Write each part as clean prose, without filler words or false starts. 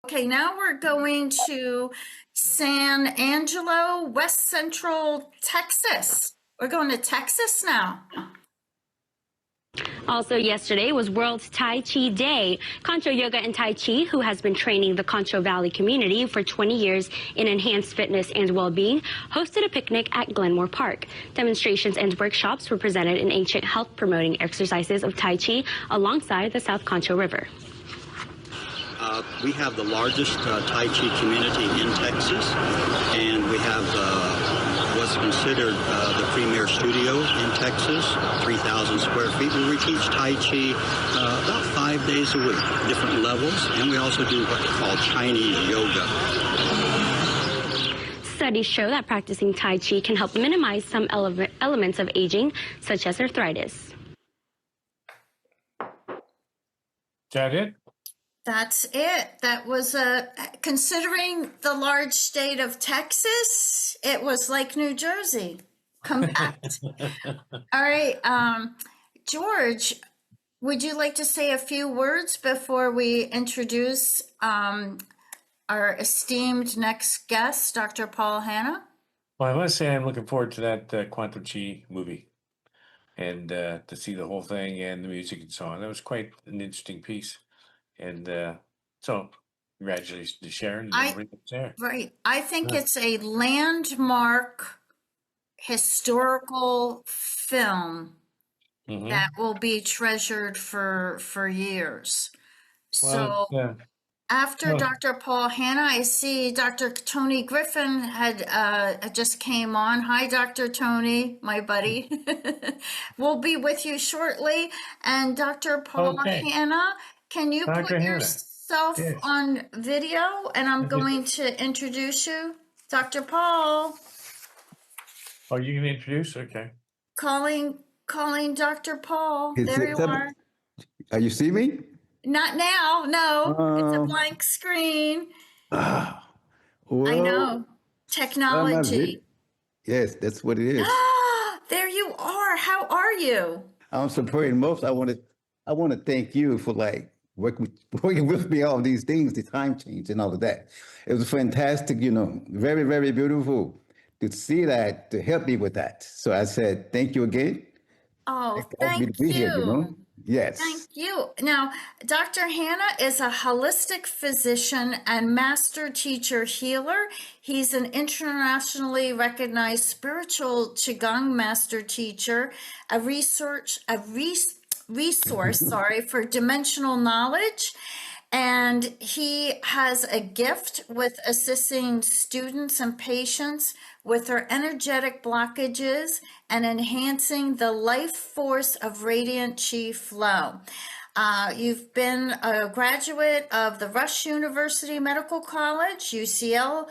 Okay, now we're going to San Angelo, West Central Texas. We're going to Texas now. Also yesterday was World Tai Chi Day. Concho Yoga and Tai Chi, who has been training the Concho Valley community for 20 years in enhanced fitness and well-being, hosted a picnic at Glenmore Park. Demonstrations and workshops were presented in ancient health-promoting exercises of Tai Chi alongside the South Concho River. We have the largest Tai Chi community in Texas, and we have what's considered the premier studio in Texas, 3,000 square feet, where we teach Tai Chi about 5 days a week, different levels, and we also do what they call Chinese yoga. Studies show that practicing Tai Chi can help minimize some elements of aging, such as arthritis. Is that it? That's it. That was considering the large state of Texas, it was like New Jersey, compact. All right, George, would you like to say a few words before we introduce our esteemed next guest, Dr. Paul Hanna? Well, I must say I'm looking forward to that Quantum Chi movie and to see the whole thing and the music and so on. That was quite an interesting piece. And so congratulations to Sharon and everybody that's there. Right. I think it's a landmark historical film that will be treasured for years. So after Dr. Paul Hanna, I see Dr. Tony Gryffin had just came on. Hi, Dr. Tony, my buddy. We'll be with you shortly. And Dr. Paul Hanna, can you put yourself on video? And I'm going to introduce you. Dr. Paul. Oh, you can introduce? Okay. Calling Dr. Paul. There you are. You see me? Not now, no. It's a blank screen. Well, I know. Technology. Yes, that's what it is. There you are. How are you? I'm supporting most. I want to thank you for working with me all these things, the time change and all of that. It was fantastic, very, very beautiful to see that, to help me with that. So I said, thank you again. Oh, thank you. Here, Yes. Thank you. Now, Dr. Hanna is a holistic physician and master teacher healer. He's an internationally recognized spiritual Qigong master teacher, a resource, for dimensional knowledge. And he has a gift with assisting students and patients with their energetic blockages and enhancing the life force of radiant chi flow. You've been a graduate of the Rush University Medical College, UCLA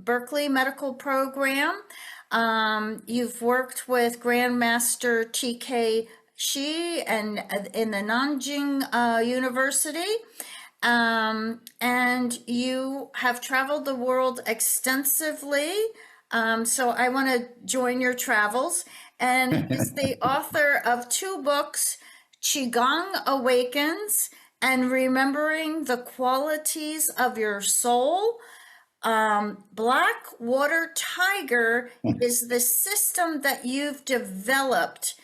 Berkeley Medical Program. You've worked with Grandmaster T.K. Shi and in the Nanjing University. And you have traveled the world extensively. So I want to join your travels. And is the author of 2 books, Qigong Awakens and Remembering the Qualities of Your Soul. Black Water Tiger is the system that you've developed.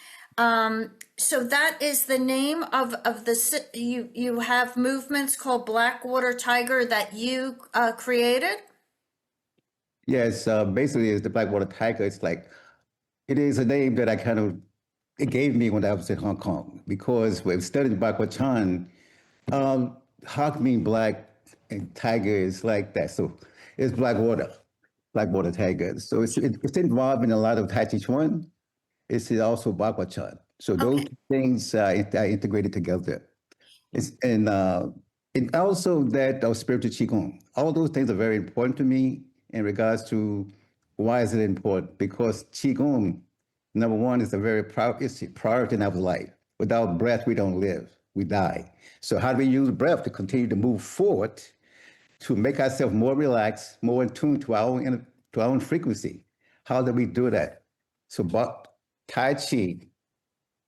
So that is the name of the, you have movements called Blackwater Tiger that you created? Yes, basically it's the Blackwater Tiger. It is a name that it gave me when I was in Hong Kong, because when studying Blackwater Chan, Hawk mean black and tiger is like that. So it's Blackwater Tiger. So it's involved in a lot of Tai Chi Chuan. It's also Blackwater Chan. So those things are integrated together. And also that of spiritual Qigong. All those things are very important to me in regards to why is it important? Because Qigong, number one, is it's a priority in our life. Without breath, we don't live, we die. So how do we use breath to continue to move forward, to make ourselves more relaxed, more in tune to our own frequency? How do we do that? So Tai Chi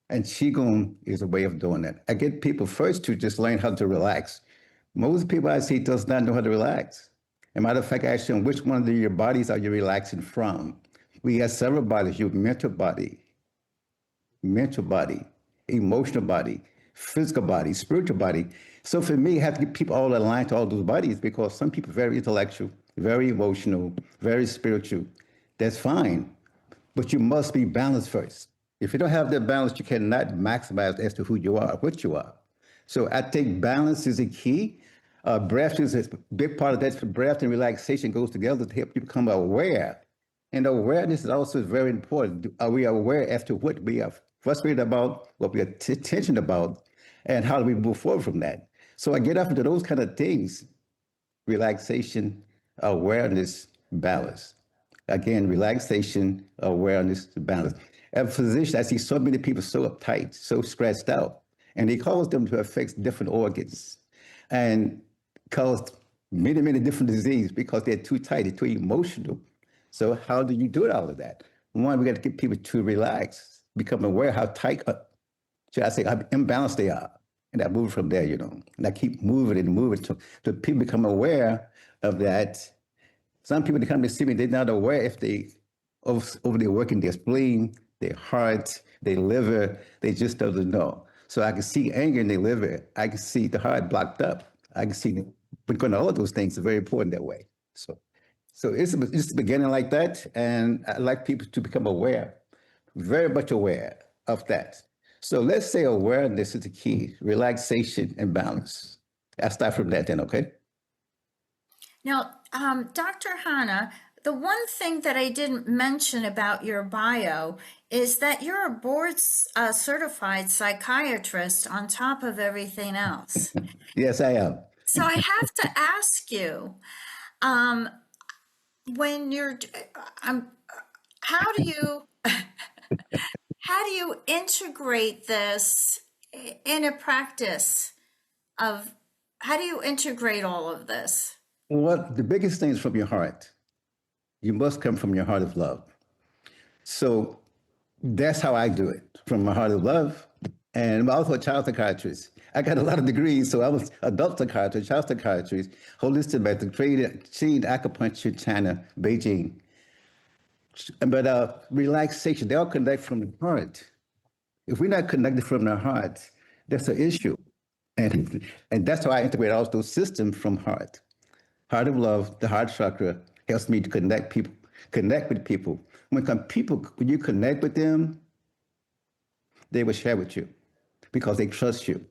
and Qigong is a way of doing that. I get people first to just learn how to relax, Most people I see does not know how to relax. As a matter of fact, I ask them, which one of your bodies are you relaxing from? We have several bodies, your mental body, emotional body, physical body, spiritual body. So for me, I have to get people all aligned to all those bodies because some people are very intellectual, very emotional, very spiritual. That's fine. But you must be balanced first. If you don't have that balance, you cannot maximize as to who you are, what you are. So I think balance is a key. Breath is a big part of that. Breath and relaxation goes together to help you become aware. And awareness is also very important. Are we aware as to what we are frustrated about, what we are tension about, and how do we move forward from that? So I get up into those kind of things: relaxation, awareness, balance. Again, relaxation, awareness, balance. As a physician, I see so many people so uptight, so stressed out, and it causes them to affect different organs and cause many, many different diseases because they're too tight, they're too emotional. So how do you do all of that? One, we got to get people to relax, become aware how tight, should I say, how imbalanced they are. And I move from there, and I keep moving and moving to people become aware of that. Some people that come to see me, they're not aware if they over there working their spleen, their heart, their liver, they just doesn't know. So I can see anger in their liver. I can see the heart blocked up. I can see, because all of those things are very important that way. So it's the beginning like that, and I like people to become aware, very much aware of that. So let's say awareness is the key, relaxation and balance. I'll start from that then, okay? Now, Dr. Hanna, the one thing that I didn't mention about your bio is that you're a board certified psychiatrist on top of everything else. Yes, I am. So I have to ask you, when you're, how do you integrate this in a practice of, how do you integrate all of this? Well, the biggest thing is from your heart. You must come from your heart of love. So that's how I do it, from my heart of love. And I'm also a child psychiatrist. I got a lot of degrees, so I was adult psychiatrist, child psychiatrist, holistic medicine, trained acupuncture, China, Beijing. But relaxation, they all connect from the heart. If we're not connected from the heart, that's an issue. And that's how I integrate all those systems from heart. Heart of love, the heart chakra helps me to connect with people. When you connect with them, they will share with you because they trust you.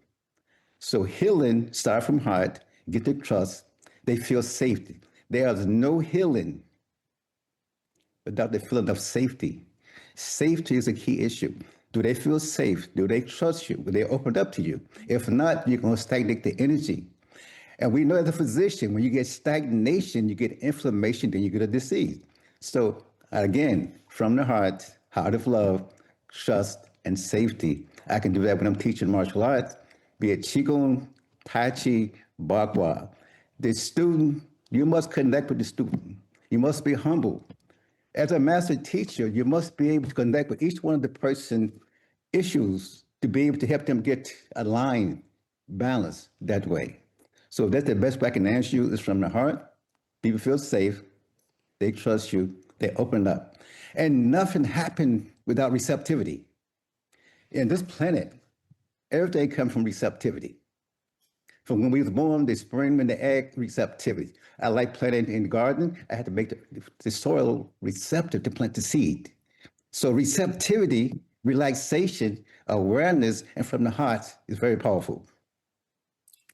So healing starts from heart, get the trust, they feel safety. There is no healing without the feeling of safety. Safety is a key issue. Do they feel safe? Do they trust you? Will they open up to you? If not, you're going to stagnate the energy. And we know as a physician, when you get stagnation, you get inflammation, then you get a disease. So again, from the heart of love, trust, and safety. I can do that when I'm teaching martial arts, be it Qigong, Tai Chi, Bagua. The student, you must connect with the student. You must be humble. As a master teacher, you must be able to connect with each one of the person's issues to be able to help them get aligned, balanced that way. So that's the best way I can answer you is from the heart. People feel safe. They trust you. They open up. And nothing happened without receptivity. In this planet, everything comes from receptivity. From when we was born, the sperm and the egg, receptivity. I like planting in the garden. I had to make the soil receptive to plant the seed. So receptivity, relaxation, awareness, and from the heart is very powerful.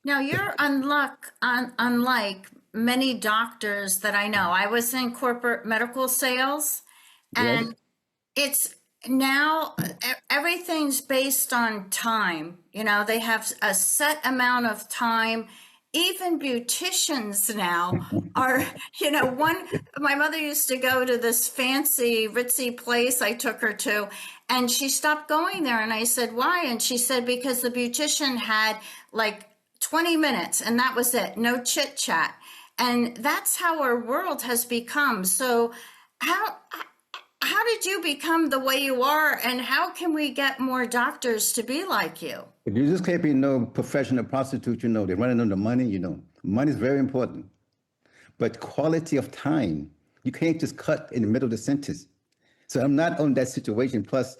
Now, you're unlike many doctors that I know. I was in corporate medical sales, and Yes. it's now everything's based on time. They have a set amount of time. Even beauticians now are, my mother used to go to this fancy, ritzy place I took her to, and she stopped going there. And I said, why? And she said, because the beautician had like 20 minutes and that was it, no chit chat. And that's how our world has become. So how did you become the way you are, and how can we get more doctors to be like you? If you just can't be no professional prostitute, they're running on the money, Money is very important. But quality of time, you can't just cut in the middle of the sentence. So I'm not on that situation. Plus,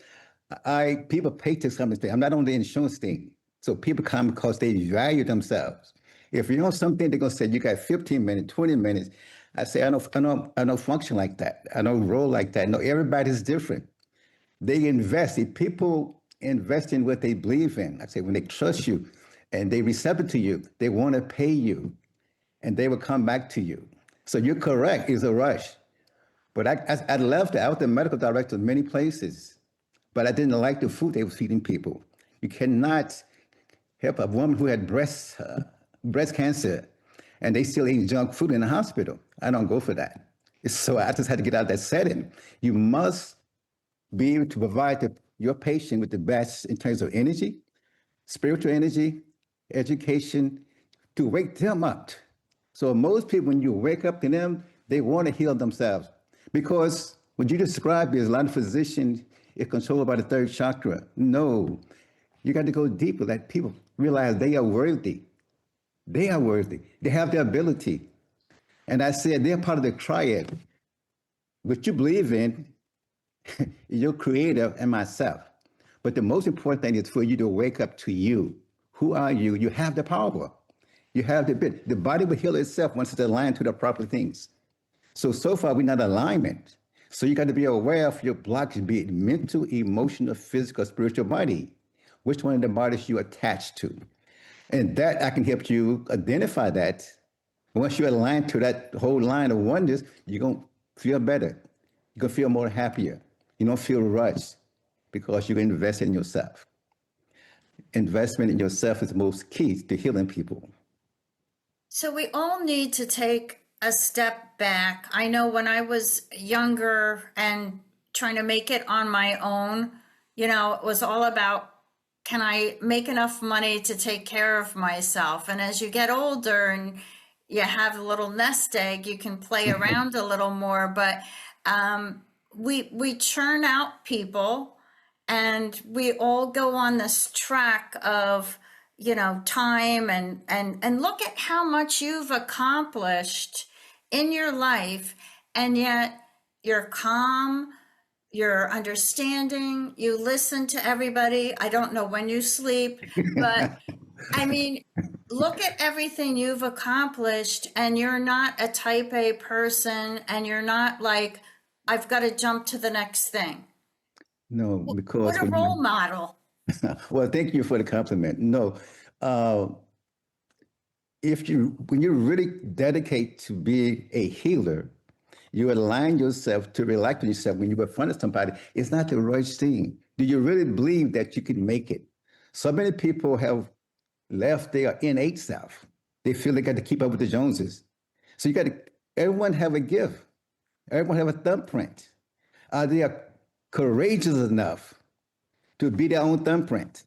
people pay to come and stay. I'm not on the insurance thing. So people come because they value themselves. If you know something, they're gonna say you got 15 minutes, 20 minutes. I say I don't function like that. I don't roll like that. No, everybody's different. They invest. If people invest in what they believe in, I say when they trust you and they receptive to you, they want to pay you and they will come back to you. So you're correct, it's a rush. But I left. I was the medical director of many places, but I didn't like the food they were feeding people. You cannot help a woman who had breast cancer and they still eating junk food in the hospital. I don't go for that. So I just had to get out of that setting. You must be able to provide your patient with the best in terms of energy, spiritual energy, education, to wake them up. So most people, when you wake up to them, they want to heal themselves. Because what you described is a lot of physicians is controlled by the third chakra. No, you got to go deeper. Let people realize they are worthy. They are worthy. They have the ability. And I said they're part of the triad. What you believe in, your creator and myself. But the most important thing is for you to wake up to you. Who are you? You have the power. You have the bit. The body will heal itself once it's aligned to the proper things. So far, we're not in alignment. So you got to be aware of your blocks, be it mental, emotional, physical, spiritual body. Which one of the bodies you attached to? And that I can help you identify that. Once you're aligned to that whole line of oneness, you're going to feel better. You're going to feel more happier. You don't feel rushed because you're invested in yourself. Investment in yourself is the most key to healing people. So we all need to take a step back. I know when I was younger and trying to make it on my own, it was all about, can I make enough money to take care of myself? And as you get older and you have a little nest egg, you can play around a little more. But we churn out people, and we all go on this track of time and look at how much you've accomplished in your life, and yet you're calm, you're understanding, you listen to everybody. I don't know when you sleep, but I mean, look at everything you've accomplished, and you're not a type A person, and you're not like, I've got to jump to the next thing. No, because What a role model. well, thank you for the compliment. No, when you really dedicate to being a healer, you align yourself to relax yourself when you're in front of somebody. It's not the right thing. Do you really believe that you can make it? So many people have left their innate self. They feel they got to keep up with the Joneses. So everyone have a gift. Everyone have a thumbprint. Are they courageous enough to be their own thumbprint?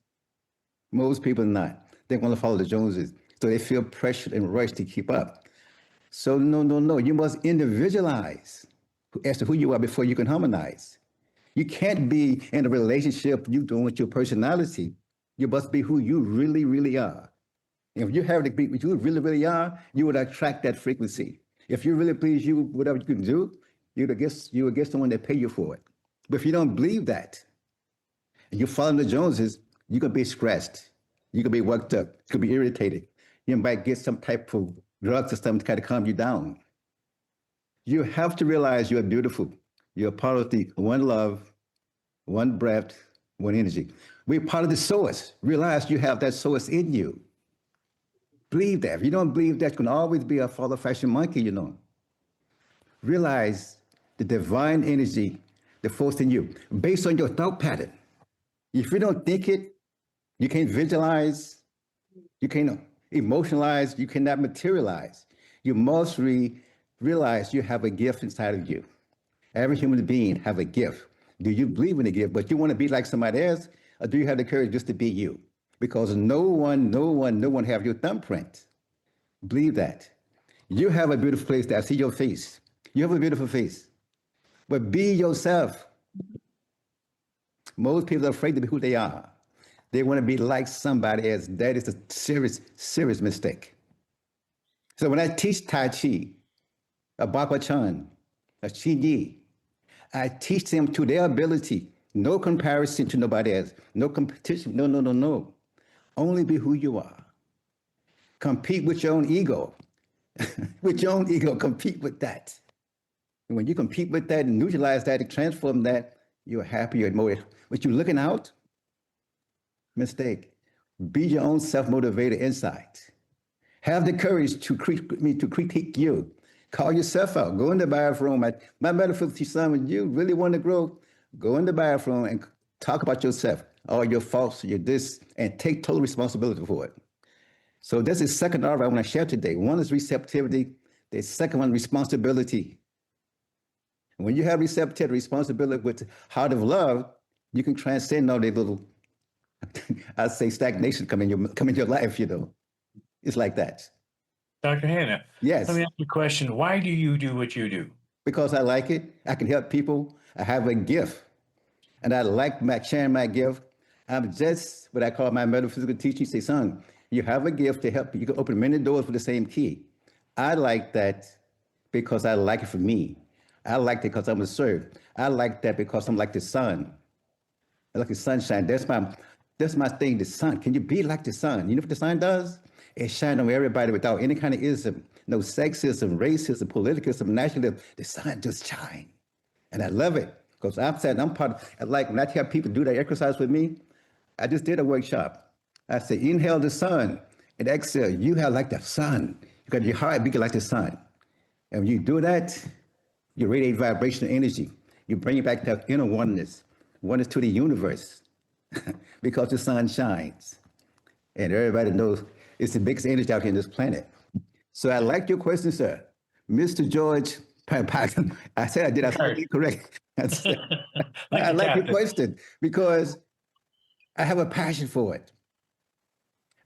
Most people are not. They want to follow the Joneses. So they feel pressured and rushed to keep up. So no. You must individualize as to who you are before you can harmonize. You can't be in a relationship you doing with your personality. You must be who you really, really are. If you have to be who you really, really are, you would attract that frequency. If you really believe you, whatever you can do, you would get someone that pay you for it. But if you don't believe that, and you follow the Joneses, you could be stressed. You could be worked up. You could be irritated. You might get some type of drugs or something to kind of calm you down. You have to realize you are beautiful. You're part of the one love, one breath, one energy. We're part of the source. Realize you have that source in you. Believe that. If you don't believe that, you can always be a follow fashion monkey, Realize the divine energy, the force in you, based on your thought pattern. If you don't think it, you can't visualize, you can't emotionalize, you cannot materialize. You must realize you have a gift inside of you. Every human being have a gift. Do you believe in the gift, but you want to be like somebody else, or do you have the courage just to be you? Because no one have your thumbprint. Believe that. You have a beautiful face. I see your face. You have a beautiful face. But be yourself. Most people are afraid to be who they are. They want to be like somebody else. That is a serious, serious mistake. So when I teach Tai Chi, a Bakwa Chan, a Qi, I teach them to their ability. No comparison to nobody else. No competition. No, no, no, no. Only be who you are. Compete with your own ego. With your own ego, compete with that. And when you compete with that and neutralize that and transform that, you're happier and more. But you're looking out, mistake. Be your own self-motivated inside. Have the courage to critique you. Call yourself out. Go in the bathroom. My metaphor to son, when you really want to grow, go in the bathroom and talk about yourself, all your faults, your this, and take total responsibility for it. So this is second art I want to share today. One is receptivity. The second one, responsibility. And when you have receptivity, responsibility with heart of love, you can transcend all the little, I'd say stagnation come in your life, you know. It's like that. Dr. Hanna, Yes. let me ask you a question. Why do you do what you do? Because I like it. I can help people. I have a gift. And I like sharing my gift. I'm just what I call my metaphysical teaching. Say, son, you have a gift to help. You can open many doors with the same key. I like that because I like it for me. I like it because I'm a serve. I like that because I'm like the sun. I like the sunshine. That's my thing, the sun. Can you be like the sun? You know what the sun does? It shines on everybody without any kind of ism. No sexism, racism, politicalism, nationalism. The sun just shines. And I love it because I'm part of, like when I tell people do that exercise with me, I just did a workshop. I said, inhale the sun and exhale. You have like the sun. You got your heart beating like the sun. And when you do that, you radiate vibrational energy. You bring it back to inner oneness to the universe because the sun shines. And everybody knows it's the biggest energy out here on this planet. So I like your question, sir. Mr. George, I said I did, I said it correct. I like your question because I have a passion for it.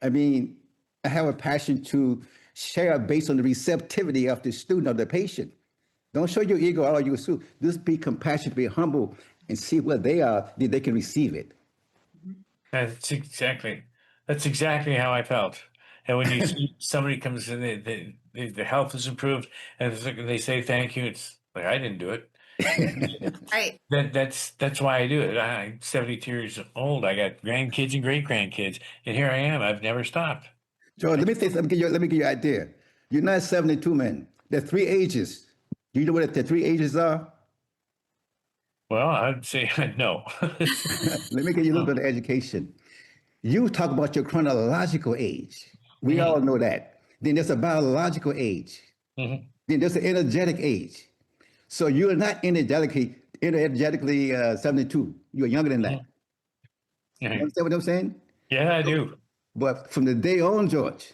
I mean, I have a passion to share based on the receptivity of the student or the patient. Don't show your ego all you assume. Just be compassionate, be humble, and see where they are, then they can receive it. That's exactly how I felt. And when you see somebody comes in, their health is improved, and they say thank you, it's like, I didn't do it. Right. That's why I do it. I'm 72 years old. I got grandkids and great grandkids, and here I am. I've never stopped. George, let me give you an idea. You're not 72, man. There are 3 ages. Do you know what the 3 ages are? Well, I'd say no. Let me give you a little bit of education. You talk about your chronological age. We all know that. Then there's a biological age. Then there's an energetic age. So you're not energetically 72. You're younger than that. You understand what I'm saying? Yeah, I do. But from the day on, George,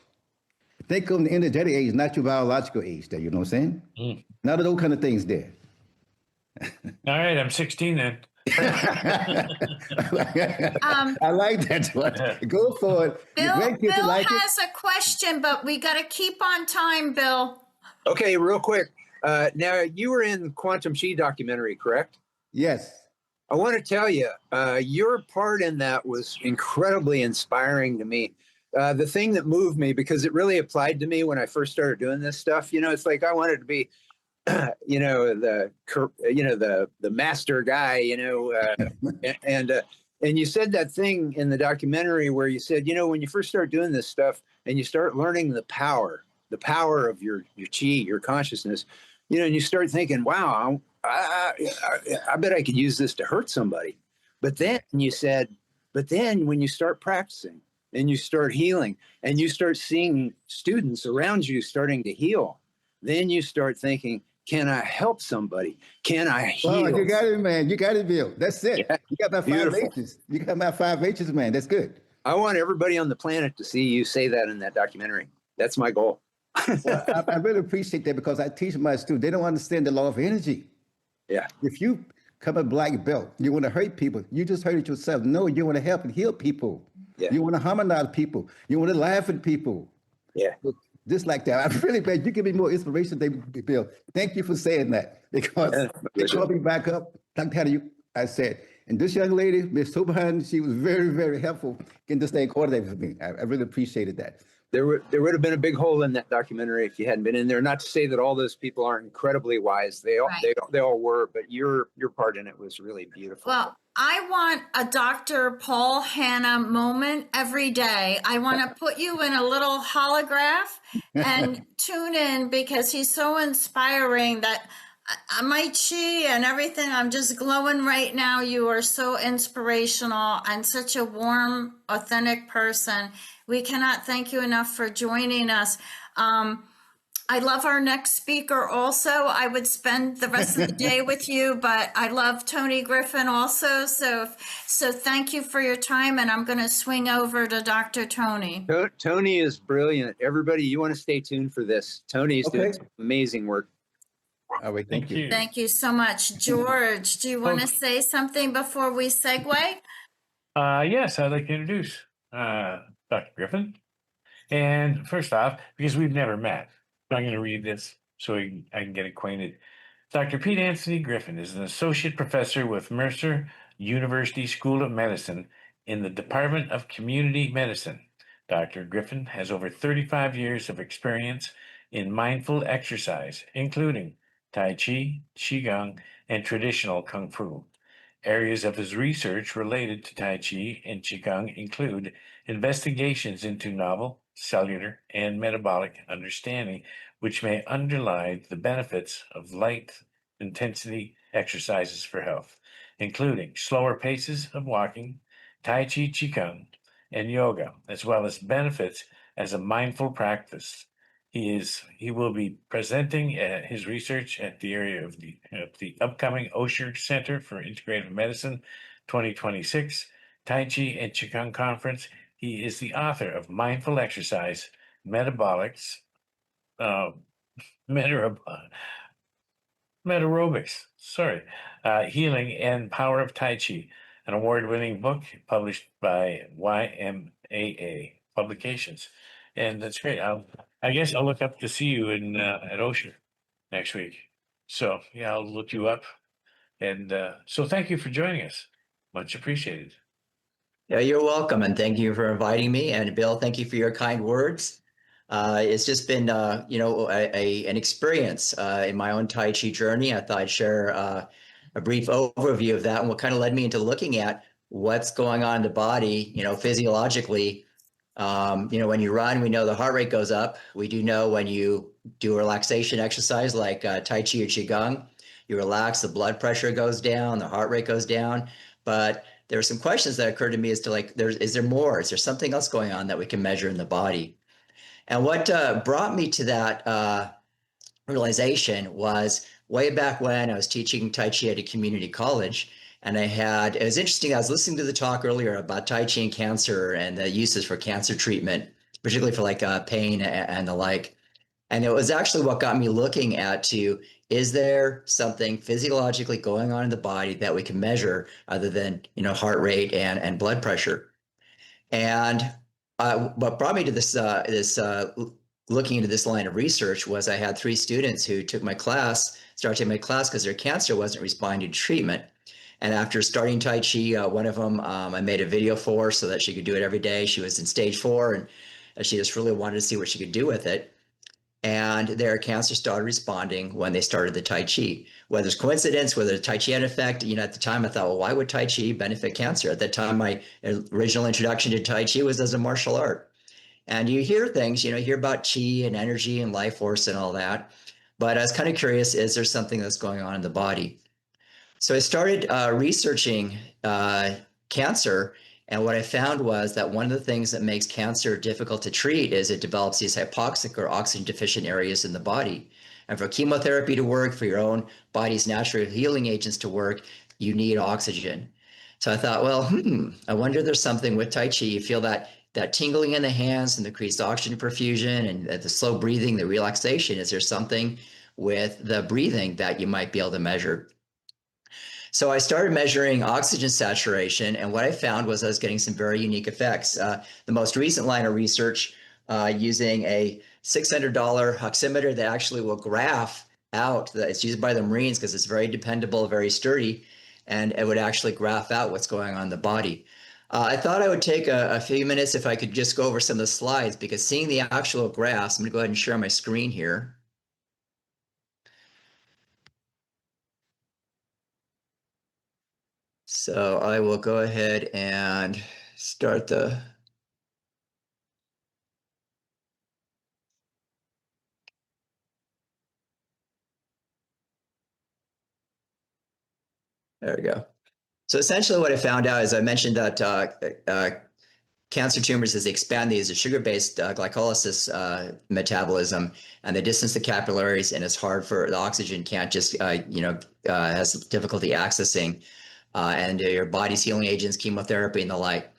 think of the energetic age, not your biological age there, you know what I'm saying? None of those kind of things there. All right, I'm 16 then. I like that, George. Go for it. Bill, Bill like has a question, but we got to keep on time, Bill. Okay, real quick. Now, you were in the Quantum Chi documentary, correct? Yes. I want to tell you, your part in that was incredibly inspiring to me. The thing that moved me, because it really applied to me when I first started doing this stuff, it's like I wanted to be, the master guy, and you said that thing in the documentary where you said, when you first start doing this stuff and you start learning the power of your chi, your consciousness, and you start thinking, wow, I bet I could use this to hurt somebody. But then you said, when you start practicing and you start healing and you start seeing students around you starting to heal, then you start thinking, can I help somebody? Can I heal? Oh, you got it, man. You got it, Bill. That's it. Yeah. You got my 5 H's. You got my 5 H's, man. That's good. I want everybody on the planet to see you say that in that documentary. That's my goal. Well, I really appreciate that because I teach my students. They don't understand the law of energy. Yeah. If you come a black belt, you want to hurt people, you just hurt it yourself. No, you want to help and heal people. Yeah. You want to harmonize people. You want to laugh at people. Yeah. just like that. I really glad you give me more inspiration, David Bill. Thank you for saying that because Yeah, it pleasure. called me back up. I'm telling you, I said, and this young lady, Miss Subhan, she was very, very helpful in this thing coordinated with me. I really appreciated that. There would have been a big hole in that documentary if you hadn't been in there. Not to say that all those people aren't incredibly wise. They all were, but your part in it was really beautiful. Well, I want a Dr. Paul Hanna moment every day. I want to put you in a little holograph and tune in because he's so inspiring that my chi and everything, I'm just glowing right now. You are so inspirational and such a warm, authentic person. We cannot thank you enough for joining us. I love our next speaker also. I would spend the rest of the day with you, but I love Tony Gryffin also. So thank you for your time, and I'm going to swing over to Dr. Tony. Tony is brilliant. Everybody, you want to stay tuned for this. Tony's doing some amazing work. All right, thank you. Thank you so much. George, do you want to say something before we segue? Yes, I'd like to introduce Dr. Gryffin. And first off, because we've never met, I'm going to read this so I can get acquainted. Dr. Pete Anthony Gryffin is an associate professor with Mercer University School of Medicine in the Department of Community Medicine. Dr. Gryffin has over 35 years of experience in mindful exercise, including Tai Chi, Qigong, and traditional Kung Fu. Areas of his research related to Tai Chi and Qigong include investigations into novel, cellular, and metabolic understanding, which may underlie the benefits of light intensity exercises for health, including slower paces of walking, Tai Chi, Qigong, and yoga, as well as benefits as a mindful practice. He will be presenting his research at the area of the upcoming Osher Center for Integrative Medicine 2026 Tai Chi and Qigong Conference. He is the author of Mindful Exercise, Metabolics, Metarobics, Healing and Power of Tai Chi, an award-winning book published by YMAA Publications. And that's great. I guess I'll look up to see you in at Osher next week. So yeah, I'll look you up. And so thank you for joining us. Much appreciated. Yeah, you're welcome, and thank you for inviting me. And Bill, thank you for your kind words. It's just been, an experience in my own Tai Chi journey. I thought I'd share a brief overview of that and what kind of led me into looking at what's going on in the body, physiologically. When you run, we know the heart rate goes up. We do know when you do a relaxation exercise like Tai Chi or Qigong, you relax, the blood pressure goes down, the heart rate goes down. But there are some questions that occurred to me as to is there more? Is there something else going on that we can measure in the body? And what brought me to that realization was way back when I was teaching Tai Chi at a community college. And it was interesting. I was listening to the talk earlier about Tai Chi and cancer and the uses for cancer treatment, particularly for pain and the like. And it was actually what got me looking is there something physiologically going on in the body that we can measure other than, heart rate and blood pressure? And what brought me to this looking into this line of research was I had 3 students who started taking my class because their cancer wasn't responding to treatment. And after starting Tai Chi, one of them I made a video for so that she could do it every day. She was in stage 4 and she just really wanted to see what she could do with it. And their cancer started responding when they started the Tai Chi. Whether it's coincidence, whether the Tai Chi had an effect, at the time I thought, well, why would Tai Chi benefit cancer? At that time, my original introduction to Tai Chi was as a martial art. And you hear things, you hear about Chi and energy and life force and all that. But I was kind of curious, is there something that's going on in the body? So I started researching cancer. And what I found was that one of the things that makes cancer difficult to treat is it develops these hypoxic or oxygen deficient areas in the body. And for chemotherapy to work, for your own body's natural healing agents to work, you need oxygen. So I thought, well, I wonder if there's something with Tai Chi. You feel that tingling in the hands and the increased oxygen perfusion and the slow breathing, the relaxation. Is there something with the breathing that you might be able to measure? So I started measuring oxygen saturation, and what I found was I was getting some very unique effects. The most recent line of research using a $600 oximeter that actually will graph out. It's used by the Marines because it's very dependable, very sturdy, and it would actually graph out what's going on in the body. I thought I would take a few minutes if I could just go over some of the slides, because seeing the actual graphs, I'm going to go ahead and share my screen here. So I will go ahead and start the. There we go. So essentially what I found out is I mentioned that cancer tumors, as they expand, these are sugar-based glycolysis metabolism, and they distance the capillaries, and it's hard for the oxygen can't just, has difficulty accessing, and your body's healing agents, chemotherapy, and the like.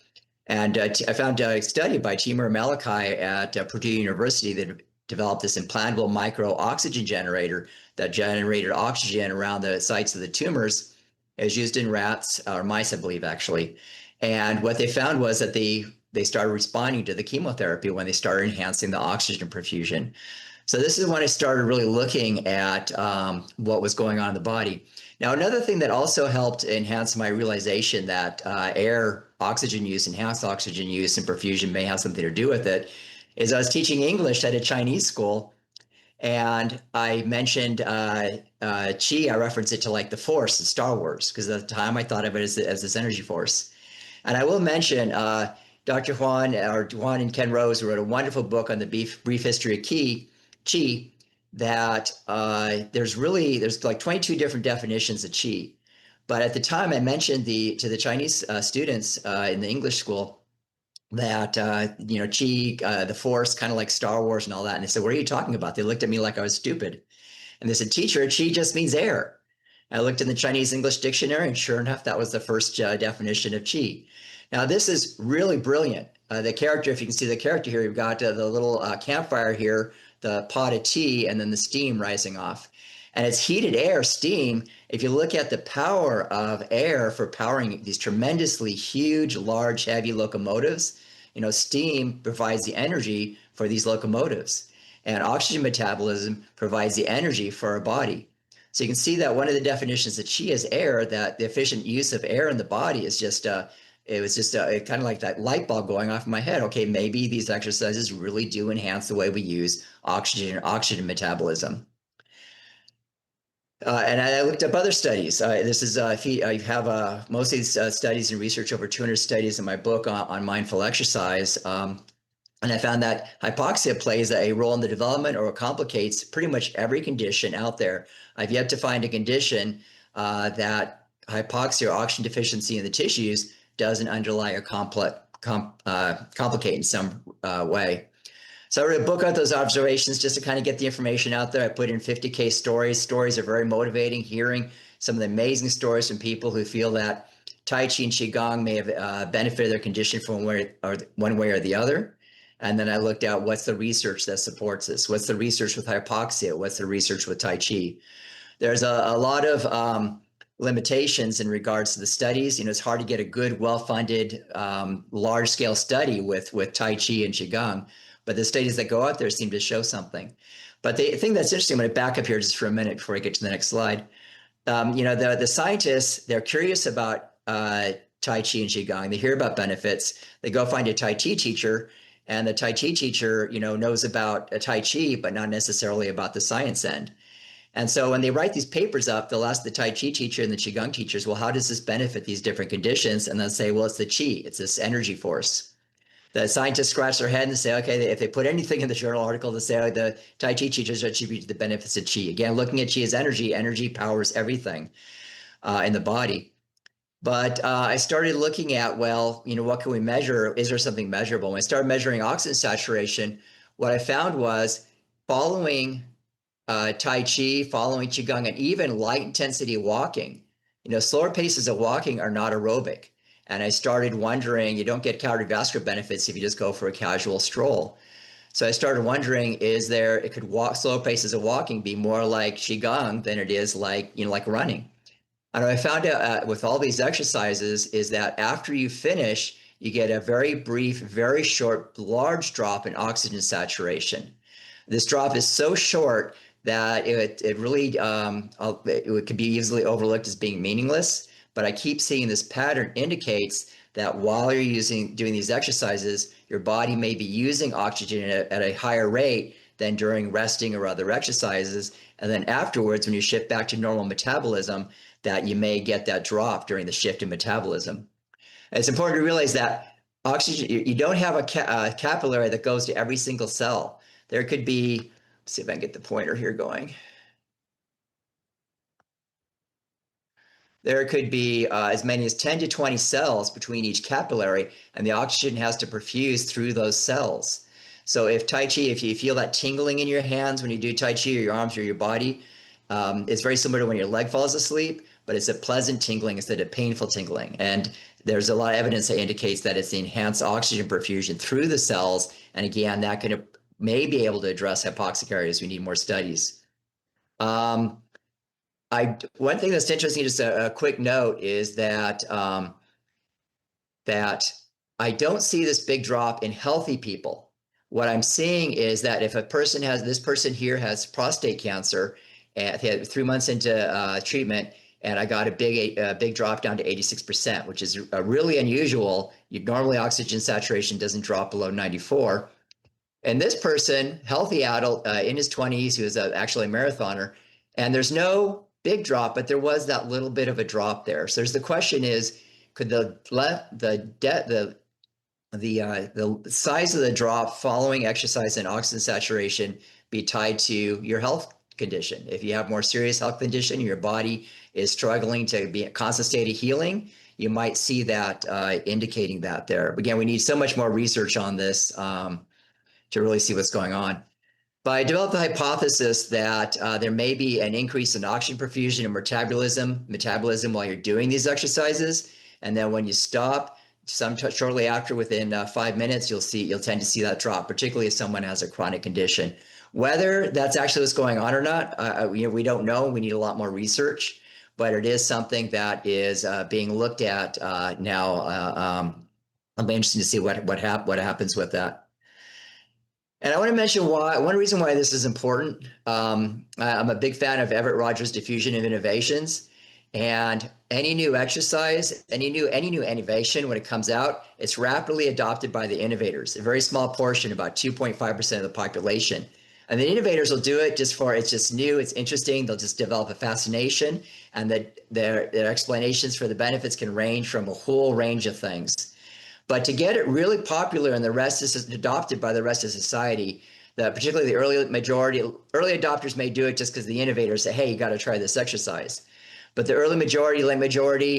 And I found a study by Timur Malachi at Purdue University that developed this implantable micro oxygen generator that generated oxygen around the sites of the tumors. It was used in rats, or mice, I believe, actually. And what they found was that they started responding to the chemotherapy when they started enhancing the oxygen perfusion. So this is when I started really looking at what was going on in the body. Now, another thing that also helped enhance my realization that oxygen use, enhanced oxygen use, and perfusion may have something to do with it is I was teaching English at a Chinese school, and I mentioned Qi. I referenced it to like the Force in Star Wars, because at the time I thought of it as this energy force. And I will mention Dr. Juan and Ken Rose wrote a wonderful book on the brief history of Qi, that there's like 22 different definitions of Qi. But at the time I mentioned to the Chinese students in the English school that, Qi, the Force, kind of like Star Wars and all that. And they said, what are you talking about? They looked at me like I was stupid. And they said, teacher, Qi just means air. I looked in the Chinese English dictionary, and sure enough, that was the first definition of Qi. Now, this is really brilliant. The character, if you can see the character here, you've got the little campfire here, the pot of tea, and then the steam rising off. And it's heated air, steam. If you look at the power of air for powering these tremendously huge, large, heavy locomotives, steam provides the energy for these locomotives. And oxygen metabolism provides the energy for our body. So you can see that one of the definitions of Qi is air, that the efficient use of air in the body is just, it was just kind of like that light bulb going off in my head. Okay, maybe these exercises really do enhance the way we use oxygen metabolism. And I looked up other studies. This is, I have most of these studies and research, over 200 studies in my book on mindful exercise. And I found that hypoxia plays a role in the development or complicates pretty much every condition out there. I've yet to find a condition that hypoxia or oxygen deficiency in the tissues doesn't underlie or complicate in some way. So I wrote a book on those observations just to kind of get the information out there. I put in 50K stories. Stories are very motivating, hearing some of the amazing stories from people who feel that Tai Chi and Qigong may have benefited their condition from one way or the other. And then I looked at what's the research that supports this? What's the research with hypoxia? What's the research with Tai Chi? There's a lot of limitations in regards to the studies. It's hard to get a good, well-funded, large-scale study with Tai Chi and Qigong. But the studies that go out there seem to show something. But the thing that's interesting, I'm going to back up here just for a minute before I get to the next slide. The scientists, they're curious about Tai Chi and Qigong. They hear about benefits. They go find a Tai Chi teacher, and the Tai Chi teacher, knows about a Tai Chi, but not necessarily about the science end. And so when they write these papers up, they'll ask the Tai Chi teacher and the Qigong teachers, well, how does this benefit these different conditions? And they'll say, well, it's the Qi. It's this energy force. The scientists scratch their head and say, okay, if they put anything in the journal article to say, the Tai Chi teachers attribute the benefits of Qi. Again, looking at Qi as energy powers everything in the body. But I started looking at, well, what can we measure? Is there something measurable? When I started measuring oxygen saturation, what I found was following Tai Chi, following Qigong, and even light intensity walking, slower paces of walking are not aerobic. And I started wondering, you don't get cardiovascular benefits if you just go for a casual stroll. So I started wondering, slow paces of walking be more like Qigong than it is like running? And what I found out with all these exercises is that after you finish, you get a very brief, very short, large drop in oxygen saturation. This drop is so short that it really it could be easily overlooked as being meaningless. But I keep seeing this pattern indicates that while you're doing these exercises, your body may be using oxygen at a higher rate than during resting or other exercises. And then afterwards, when you shift back to normal metabolism, that you may get that drop during the shift in metabolism. And it's important to realize that oxygen, you don't have a capillary that goes to every single cell. There could be, let's see if I can get the pointer here going. There could be as many as 10 to 20 cells between each capillary, and the oxygen has to perfuse through those cells. So if Tai Chi, if you feel that tingling in your hands when you do Tai Chi, or your arms or your body, it's very similar to when your leg falls asleep, but it's a pleasant tingling instead of painful tingling. And there's a lot of evidence that indicates that it's the enhanced oxygen perfusion through the cells. And again, that may be able to address hypoxic areas. We need more studies. One thing that's interesting, just a quick note, is that that I don't see this big drop in healthy people. What I'm seeing is that if this person here has prostate cancer, and they had 3 months into treatment, and I got a big drop down to 86%, which is really unusual. Normally oxygen saturation doesn't drop below 94. And this person, healthy adult in his 20s, who is actually a marathoner, and there's no big drop, but there was that little bit of a drop there. So the question is, could the size of the drop following exercise and oxygen saturation be tied to your health condition? If you have more serious health condition, your body is struggling to be in a constant state of healing, you might see that indicating that there. Again, we need so much more research on this to really see what's going on. But I developed the hypothesis that there may be an increase in oxygen perfusion and metabolism while you're doing these exercises. And then when you stop, shortly after, within 5 minutes, you'll tend to see that drop, particularly if someone has a chronic condition. Whether that's actually what's going on or not, we don't know. We need a lot more research, but it is something that is being looked at now. It'll be interesting to see what happens with that. And I want to mention one reason why this is important. I'm a big fan of Everett Rogers' Diffusion of Innovations, and any new exercise, any new innovation, when it comes out, it's rapidly adopted by the innovators. A very small portion, about 2.5% of the population. And the innovators will do it it's just new, it's interesting. They'll just develop a fascination, and their explanations for the benefits can range from a whole range of things. But to get it really popular and the rest is adopted by the rest of society, particularly the early adopters may do it just because the innovators say, hey, you got to try this exercise. But the late majority,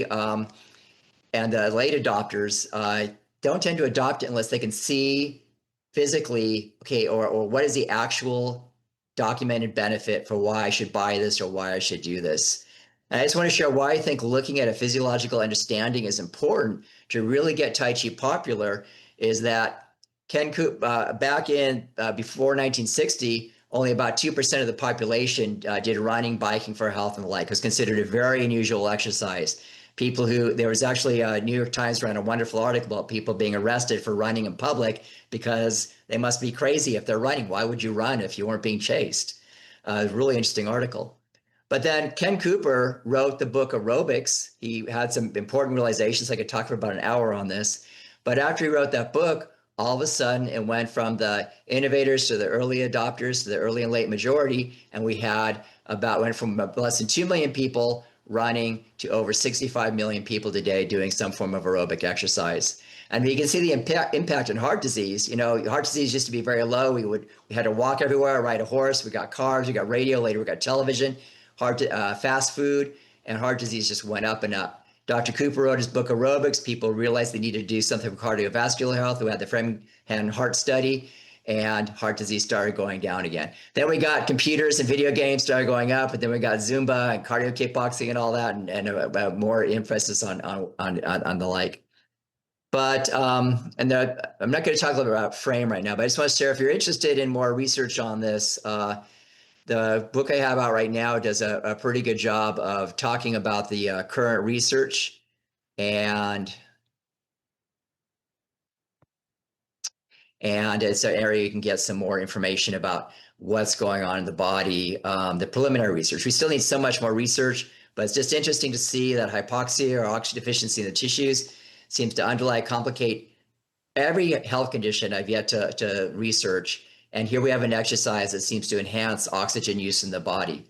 and the late adopters don't tend to adopt it unless they can see physically, okay, or what is the actual documented benefit for why I should buy this or why I should do this. And I just want to share why I think looking at a physiological understanding is important to really get Tai Chi popular. Is that Ken Cooper, back in before 1960, only about 2% of the population did running, biking for health, and the like. It was considered a very unusual exercise. There was actually New York Times ran a wonderful article about people being arrested for running in public because they must be crazy if they're running. Why would you run if you weren't being chased? Really interesting article. But then Ken Cooper wrote the book Aerobics. He had some important realizations. I could talk for about an hour on this. But after he wrote that book, all of a sudden it went from the innovators to the early adopters to the early and late majority. And we went from less than 2 million people running to over 65 million people today doing some form of aerobic exercise. And you can see the impact on heart disease. Heart disease used to be very low. We had to walk everywhere, ride a horse. We got cars, we got radio, later we got television. Fast food and heart disease just went up and up. Dr. Cooper wrote his book Aerobics. People realized they needed to do something for cardiovascular health. We had the Framingham Heart Study, and heart disease started going down again. Then we got computers and video games started going up, and then we got Zumba and cardio kickboxing and all that, and more emphasis on the like. But I'm not going to talk a little bit about frame right now, but I just want to share, if you're interested in more research on this, the book I have out right now does a pretty good job of talking about the current research. And And it's an area you can get some more information about what's going on in the body, the preliminary research. We still need so much more research, but it's just interesting to see that hypoxia or oxygen deficiency in the tissues seems to underlie, complicate every health condition I've yet to research. And here we have an exercise that seems to enhance oxygen use in the body.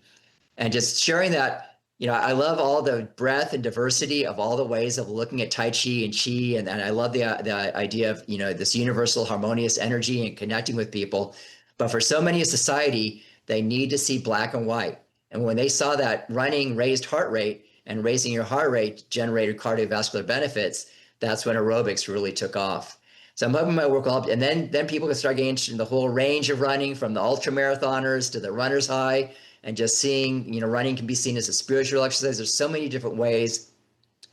And just sharing that, I love all the breadth and diversity of all the ways of looking at Tai Chi and Chi. And I love the idea of, this universal harmonious energy and connecting with people. But for so many in society, they need to see black and white. And when they saw that running raised heart rate and raising your heart rate generated cardiovascular benefits, that's when aerobics really took off. So I'm hoping my work will help. And then people can start getting interested in the whole range of running, from the ultra marathoners to the runner's high, and just seeing, running can be seen as a spiritual exercise. There's so many different ways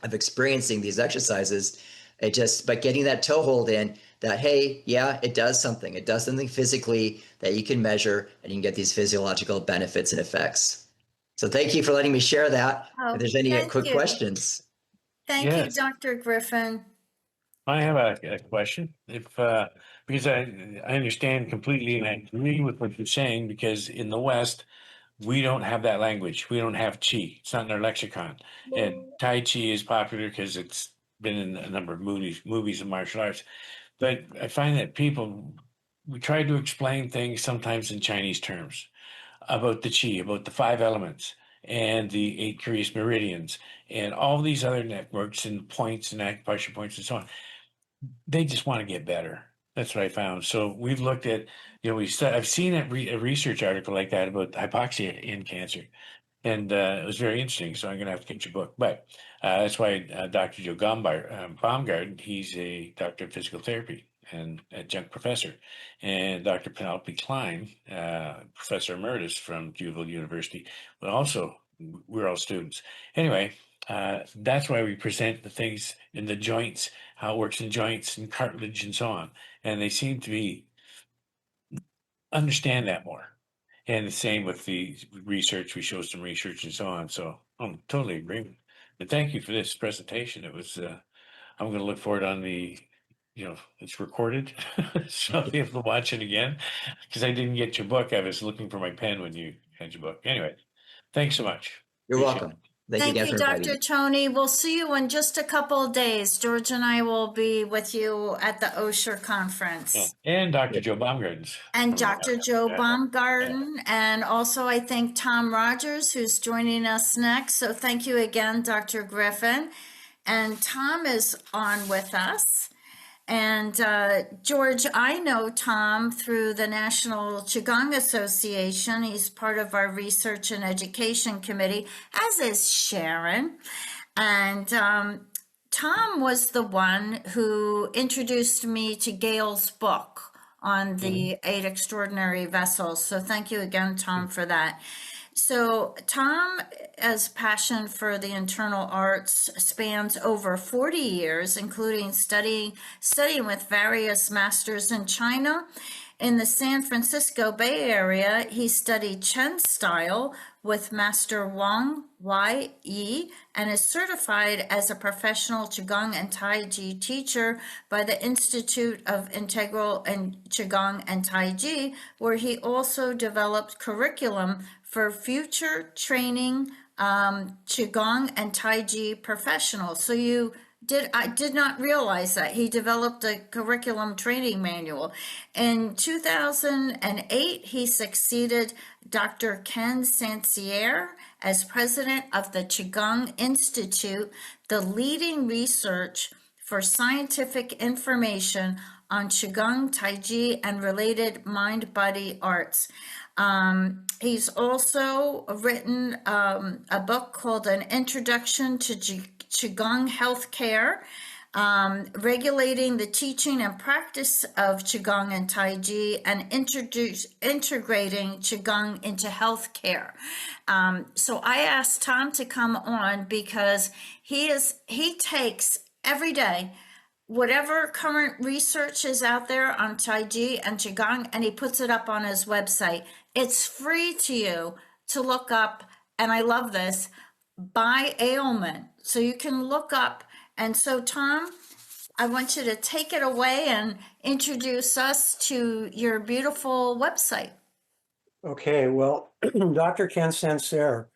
of experiencing these exercises. But getting that toehold in that, hey, yeah, it does something. It does something physically that you can measure, and you can get these physiological benefits and effects. So thank you for letting me share that. Oh, If there's any thank quick you. questions. Thank you, Yes. Dr. Gryffin. I have a question. Because I understand completely and I agree with what you're saying, because in the West, we don't have that language. We don't have Qi. It's not in our lexicon. And Tai Chi is popular because it's been in a number of movies and martial arts. But I find that we try to explain things sometimes in Chinese terms about the Qi, about the 5 elements and the 8 curious meridians and all these other networks and points and acupressure points and so on. They just want to get better. That's what I found. So we've looked at, I've seen a research article like that about hypoxia in cancer, and it was very interesting. So I'm going to have to get your book. But that's why Dr. Joe Baumgart, he's a doctor of physical therapy and adjunct professor, and Dr. Penelope Klein, professor emeritus from Juvenile University, but also we're all students. Anyway, that's why we present the things in the joints, how it works in joints and cartilage and so on. And they seem to understand that more. And the same with the research, we show some research and so on. So I'm totally agreeing. But thank you for this presentation. It was, I'm going to look for it on it's recorded. So I'll be able to watch it again, because I didn't get your book. I was looking for my pen when you had your book. Anyway, thanks so much. You're Appreciate welcome. it. Thank you Thank again you, for inviting Dr. me. Tony. We'll see you in just a couple of days. George and I will be with you at the OSHA conference. Yeah. And Dr. Joe Baumgarten's. And Dr. Joe Yeah. Baumgarten, and also I think Tom Rogers, who's joining us next. So thank you again, Dr. Gryffin. And Tom is on with us. And George, I know Tom through the National Qigong Association. He's part of our research and education committee, as is Sharon. And Tom was the one who introduced me to Gail's book on the 8 extraordinary vessels. So thank you again, Tom, for that. So Tom's passion for the internal arts spans over 40 years, including studying with various masters in China. In the San Francisco Bay Area, he studied Chen style with Master Wang Yi and is certified as a professional Qigong and Tai Chi teacher by the Institute of Integral and Qigong and Tai Chi, where he also developed curriculum for future training Qigong and Tai Chi professionals. So I did not realize that he developed a curriculum training manual. In 2008, he succeeded Dr. Ken Sancier as president of the Qigong Institute, the leading research for scientific information on Qigong, Tai Chi, and related mind-body arts. He's also written a book called An Introduction to Qigong Healthcare, regulating the teaching and practice of Qigong and Tai Chi, and integrating Qigong into healthcare. So I asked Tom to come on because he takes every day whatever current research is out there on Tai Chi and Qigong, and he puts it up on his website. It's free to you to look up, and I love this, by ailment. So you can look up. And so, Tom, I want you to take it away and introduce us to your beautiful website. Okay, well, Dr. Ken Sancerre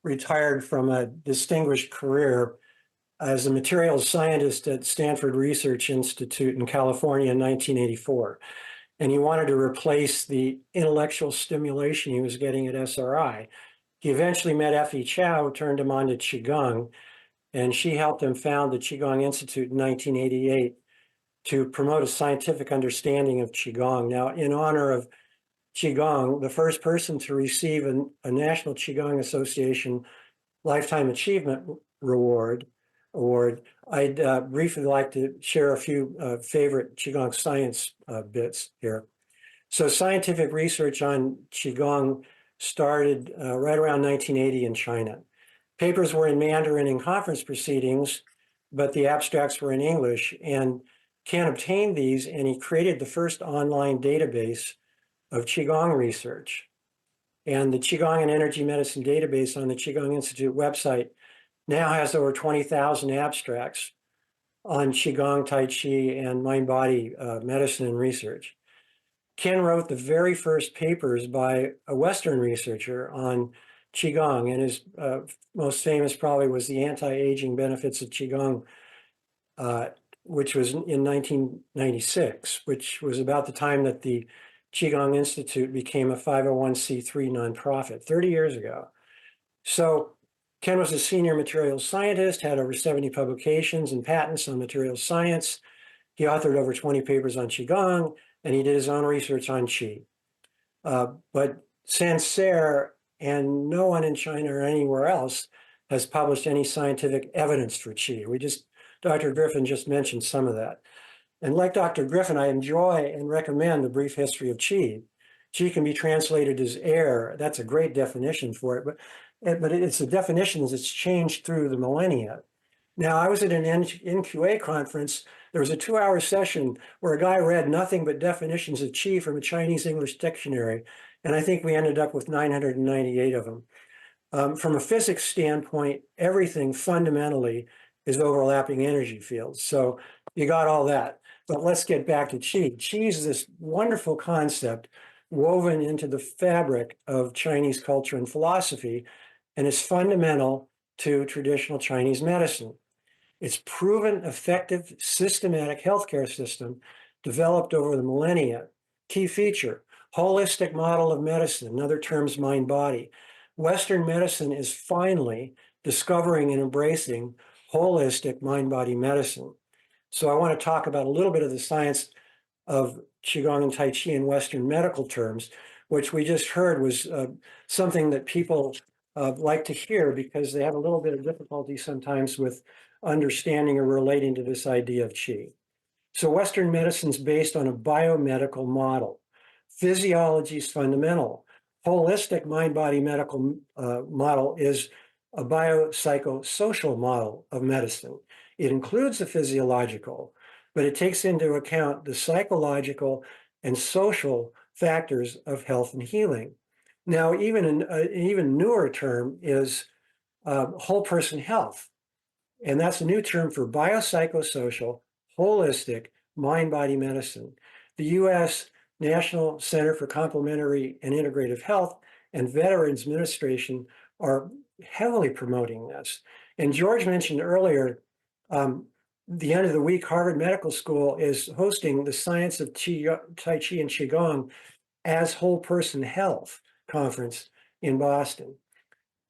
retired from a distinguished career as a materials scientist at Stanford Research Institute in California in 1984. And he wanted to replace the intellectual stimulation he was getting at SRI. He eventually met Effie Chow, who turned him on to Qigong, and she helped him found the Qigong Institute in 1988 to promote a scientific understanding of Qigong. Now, in honor of Qigong, the first person to receive a National Qigong Association Lifetime Achievement Award, I'd briefly like to share a few favorite Qigong science bits here. So scientific research on Qigong started right around 1980 in China. Papers were in Mandarin in conference proceedings, but the abstracts were in English. And Ken obtained these, and he created the first online database of Qigong research. And the Qigong and Energy Medicine database on the Qigong Institute website now has over 20,000 abstracts on Qigong, Tai Chi, and mind-body medicine and research. Ken wrote the very first papers by a Western researcher on Qigong, and his most famous probably was the anti-aging benefits of Qigong, which was in 1996, which was about the time that the Qigong Institute became a 501c3 nonprofit 30 years ago. So Ken was a senior materials scientist, had over 70 publications and patents on materials science. He authored over 20 papers on Qigong, and he did his own research on Qi. But Sancerre and no one in China or anywhere else has published any scientific evidence for Qi. Dr. Gryffin just mentioned some of that. And like Dr. Gryffin, I enjoy and recommend The Brief History of Qi. Qi can be translated as air. That's a great definition for it, but it's a definition that's changed through the millennia. Now, I was at an NQA conference. There was a 2-hour session where a guy read nothing but definitions of Qi from a Chinese English dictionary, and I think we ended up with 998 of them. From a physics standpoint, everything fundamentally is overlapping energy fields. So you got all that. But let's get back to Qi. Qi is this wonderful concept woven into the fabric of Chinese culture and philosophy, and is fundamental to traditional Chinese medicine. It's proven effective, systematic healthcare system developed over the millennia. Key feature, holistic model of medicine, in other terms, mind-body. Western medicine is finally discovering and embracing holistic mind-body medicine. So I want to talk about a little bit of the science of Qigong and Tai Chi in Western medical terms, which we just heard was something that people like to hear because they have a little bit of difficulty sometimes with understanding or relating to this idea of Qi. So Western medicine is based on a biomedical model. Physiology is fundamental. Holistic mind-body medical model is a biopsychosocial model of medicine. It includes the physiological, but it takes into account the psychological and social factors of health and healing. Now, even an even newer term is whole person health. And that's a new term for biopsychosocial, holistic, mind-body medicine. The U.S. National Center for Complementary and Integrative Health and Veterans Administration are heavily promoting this. And George mentioned earlier, the end of the week, Harvard Medical School is hosting the Science of Tai Chi and Qigong as Whole Person Health conference in Boston.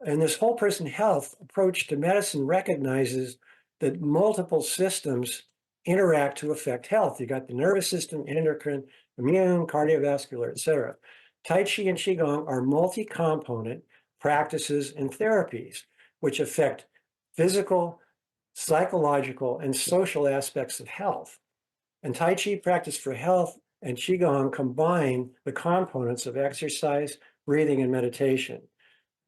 And this whole person health approach to medicine recognizes that multiple systems interact to affect health. You got the nervous system, endocrine, immune, cardiovascular, et cetera. Tai Chi and Qigong are multi-component practices and therapies, which affect physical, psychological, and social aspects of health. And Tai Chi practice for health and Qigong combine the components of exercise, breathing, and meditation.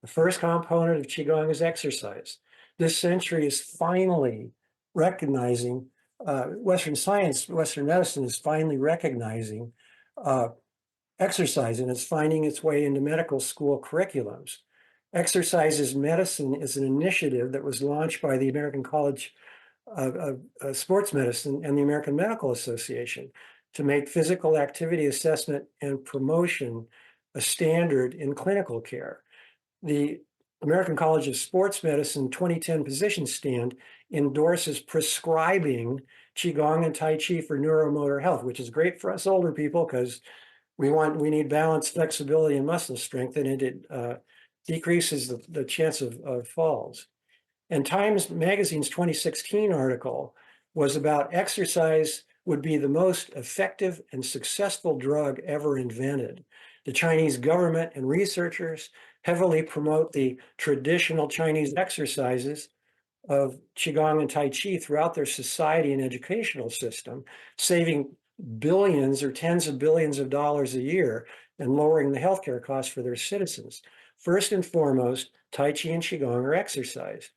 The first component of Qigong is exercise. This century is finally recognizing, Western science, Western medicine is finally recognizing exercise, and it's finding its way into medical school curriculums. Exercise is Medicine is an initiative that was launched by the American College Sports Medicine and the American Medical Association to make physical activity assessment and promotion a standard in clinical care. The American College of Sports Medicine 2010 position stand endorses prescribing Qigong and Tai Chi for neuromotor health, which is great for us older people because we need balance, flexibility, and muscle strength, and it decreases the chance of falls. And Times Magazine's 2016 article was about exercise would be the most effective and successful drug ever invented. The Chinese government and researchers heavily promote the traditional Chinese exercises of Qigong and Tai Chi throughout their society and educational system, saving billions or tens of billions of dollars a year and lowering the healthcare costs for their citizens. First and foremost, Tai Chi and Qigong are exercise.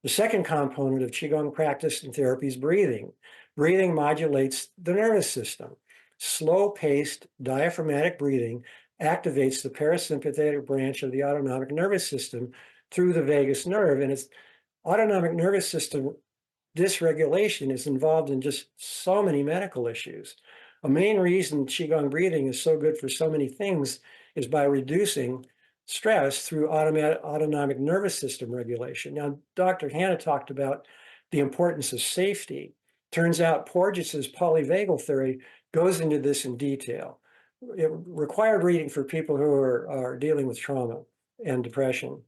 The second component of Qigong practice and therapy is breathing. Breathing modulates the nervous system. Slow-paced diaphragmatic breathing activates the parasympathetic branch of the autonomic nervous system through the vagus nerve. And its autonomic nervous system dysregulation is involved in just so many medical issues. A main reason Qigong breathing is so good for so many things is by reducing stress through autonomic nervous system regulation. Now, Dr. Hanna talked about the importance of safety. Turns out Porges's polyvagal theory goes into this in detail. It required reading for people who are dealing with trauma and depression.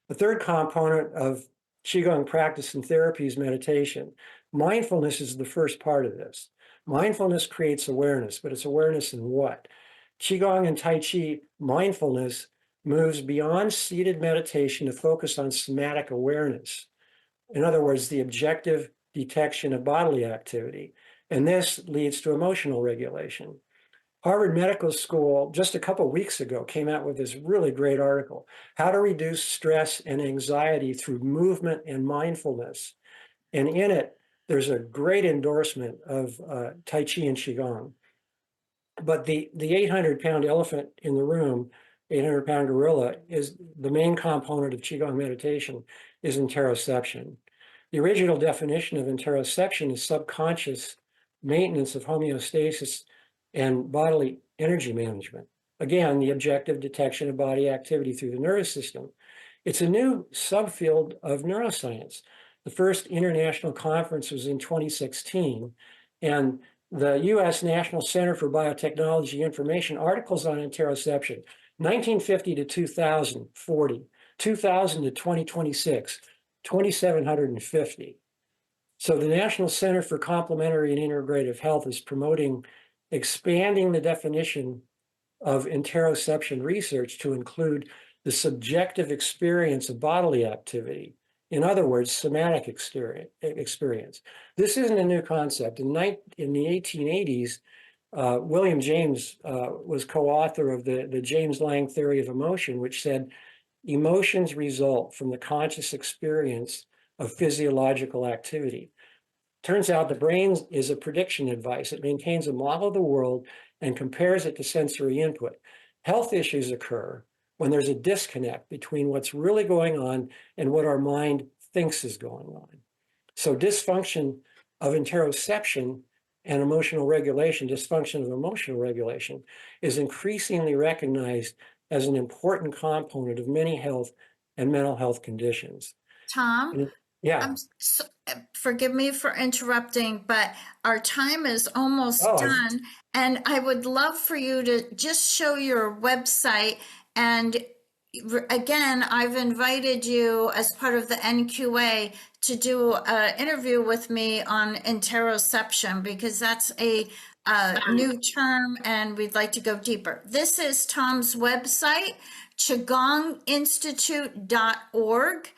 The third component of Qigong practice and therapy is meditation. Mindfulness is the first part of this. Mindfulness creates awareness, but it's awareness in what? Qigong and Tai Chi mindfulness moves beyond seated meditation to focus on somatic awareness. In other words, the objective detection of bodily activity. And this leads to emotional regulation. Harvard Medical School, just a couple of weeks ago, came out with this really great article, How to Reduce Stress and Anxiety Through Movement and Mindfulness. And in it, there's a great endorsement of Tai Chi and Qigong. But the 800-pound elephant in the room, 800-pound gorilla, is the main component of Qigong meditation is interoception. The original definition of interoception is subconscious maintenance of homeostasis and bodily energy management. Again, the objective detection of body activity through the nervous system. It's a new subfield of neuroscience. The first international conference was in 2016, and the U.S. National Center for Biotechnology Information articles on interoception, 1950 to 2040, 2000 to 2026, 2,750. So the National Center for Complementary and Integrative Health is promoting expanding the definition of interoception research to include the subjective experience of bodily activity. In other words, somatic experience. This isn't a new concept. In the 1880s, William James was co-author of the James Lange theory of emotion, which said emotions result from the conscious experience of physiological activity. Turns out the brain is a prediction device. It maintains a model of the world and compares it to sensory input. Health issues occur when there's a disconnect between what's really going on and what our mind thinks is going on. So dysfunction of interoception and emotional regulation, dysfunction of emotional regulation, is increasingly recognized as an important component of many health and mental health conditions. Tom, Yeah. forgive me for interrupting, but our time is almost Oh, done. And I would love for you to just show your website. And again, I've invited you as part of the NQA to do an interview with me on interoception, because that's a new term and we'd like to go deeper. This is Tom's website, qigonginstitute.org.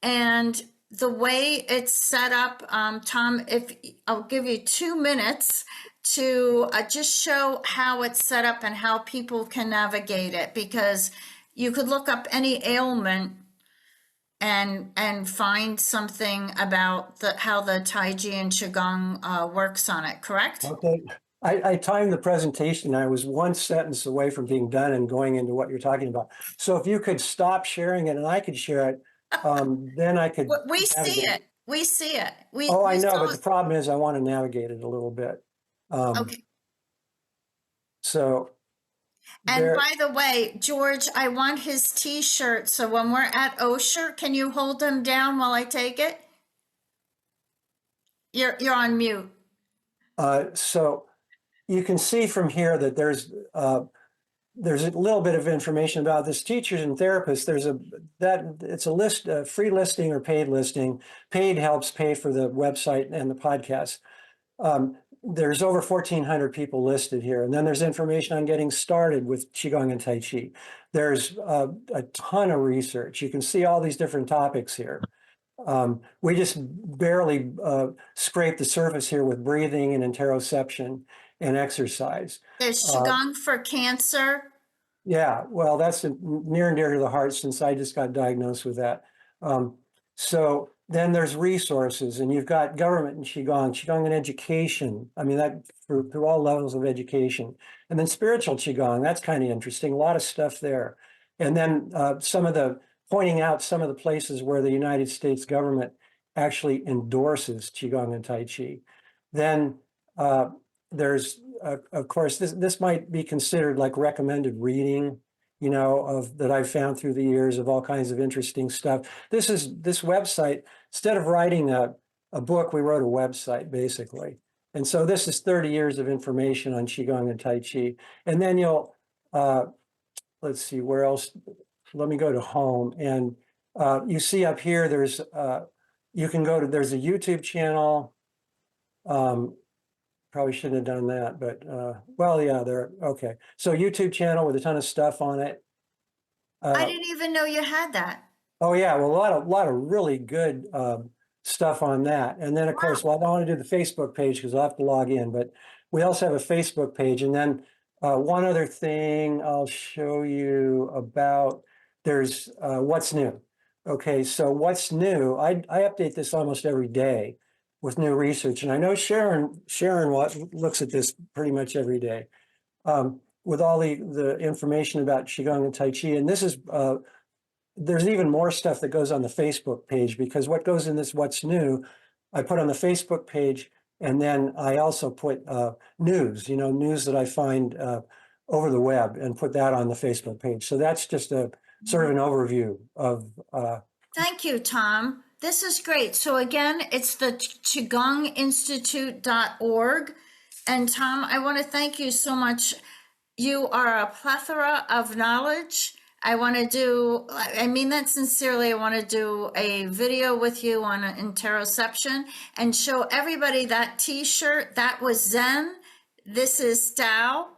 And the way it's set up, Tom, if I'll give you 2 minutes to just show how it's set up and how people can navigate it, because you could look up any ailment and find something about how the Tai Chi and Qigong works on it, correct? Okay. I timed the presentation. I was one sentence away from being done and going into what you're talking about. So if you could stop sharing it and I could share it, then I could. We see it. We see it. Oh, I We know, saw but the it. problem is I want to navigate it a little bit. Okay. So And there, by the way, George, I want his T-shirt. So when we're at Osher, can you hold him down while I take it? You're on mute. so you can see from here that there's a little bit of information about this teachers and therapists. It's a list, a free listing or paid listing. Paid helps pay for the website and the podcast. There's over 1,400 people listed here. And then there's information on getting started with Qigong and Tai Chi. There's a ton of research. You can see all these different topics here. We just barely scrape the surface here with breathing and interoception and exercise. There's Qigong for cancer. Yeah, well, that's near and dear to the heart since I just got diagnosed with that. So then there's resources, and you've got government and Qigong and education. I mean, that through all levels of education. And then spiritual Qigong, that's kind of interesting. A lot of stuff there. And then pointing out some of the places where the United States government actually endorses Qigong and Tai Chi. Then there's of course, this might be considered like recommended reading, that I've found through the years of all kinds of interesting stuff. This website, instead of writing a book, we wrote a website basically. And so this is 30 years of information on Qigong and Tai Chi. And then let's see, where else? Let me go to home. And you see up here, there's a YouTube channel. Probably shouldn't have done that, but well, yeah, okay. So YouTube channel with a ton of stuff on it. I didn't even know you had that. Oh yeah, well, a lot of really good stuff on that. And then of course, well, I want to do the Facebook page because I'll have to log in, but we also have a Facebook page. And then one other thing I'll show you about, there's what's new. Okay, so what's new? I update this almost every day with new research. And I know Sharon looks at this pretty much every day with all the information about Qigong and Tai Chi. And this is, there's even more stuff that goes on the Facebook page because what goes in this what's new, I put on the Facebook page, and then I also put news that I find over the web and put that on the Facebook page. So that's just a sort of an overview of. Thank you, Tom. This is great. So again, it's the QigongInstitute.org. And Tom, I want to thank you so much. You are a plethora of knowledge. I mean that sincerely. I want to do a video with you on interoception and show everybody that t-shirt. That was Zen. This is Tao.